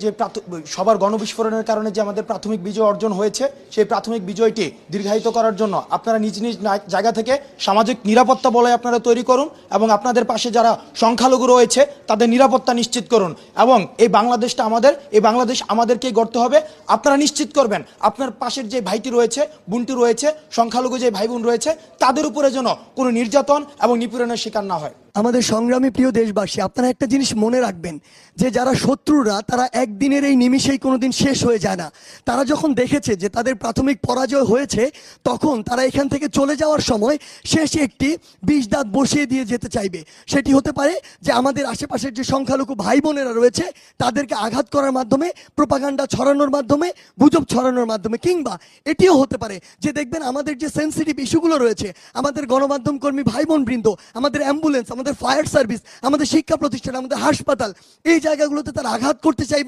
যে সবার গণবিস্ফোরণের কারণে যে আমাদের প্রাথমিক বিজয় অর্জন হয়েছে, সেই প্রাথমিক বিজয়টি দীর্ঘায়িত করার জন্য আপনারা নিজ নিজ জায়গা থেকে সামাজিক নিরাপত্তা বলয় আপনারা তৈরি করুন এবং আপনাদের পাশে যারা সংখ্যালঘু রয়েছে তাদের নিরাপত্তা নিশ্চিত করুন। এবং এই বাংলাদেশটা আমাদের, এই বাংলাদেশ আমাদেরকেই গড়তে হবে। আপনারা নিশ্চিত করবেন আপনার পাশের যে ভাইটি রয়েছে, বোনটি রয়েছে, সংখ্যালঘু যে ভাই বোন রয়েছে, তাদের উপরে যেন কোনো নির্যাতন এবং নিপীড়নের শিকার না হয়। আমাদের সংগ্রামী প্রিয় দেশবাসী, আপনারা একটা জিনিস মনে রাখবেন যে যারা শত্রুরা তারা একদিনের এই নিমিষেই কোনোদিন শেষ হয়ে যায় না। তারা যখন দেখেছে যে তাদের প্রাথমিক পরাজয় হয়েছে, তখন তারা এখান থেকে চলে যাওয়ার সময় শেষে একটি বিষ দাঁত বসিয়ে দিয়ে যেতে চাইবে। সেটি হতে পারে যে আমাদের আশেপাশের যে সংখ্যালঘু ভাই বোনেরা রয়েছে তাদেরকে আঘাত করার মাধ্যমে, প্রোপাগান্ডা ছড়ানোর মাধ্যমে, গুজব ছড়ানোর মাধ্যমে, কিংবা এটিও হতে পারে যে দেখবেন আমাদের যে সেন্সিটিভ ইস্যুগুলো রয়েছে, আমাদের গণমাধ্যম কর্মী ভাই বোন বৃন্দ, আমাদের অ্যাম্বুলেন্স, আমাদের ফায়ার সার্ভিস, আমাদের শিক্ষা প্রতিষ্ঠান, আমাদের হাসপাতাল, এই জায়গাগুলোতে তারা আঘাত করতে চাইবে।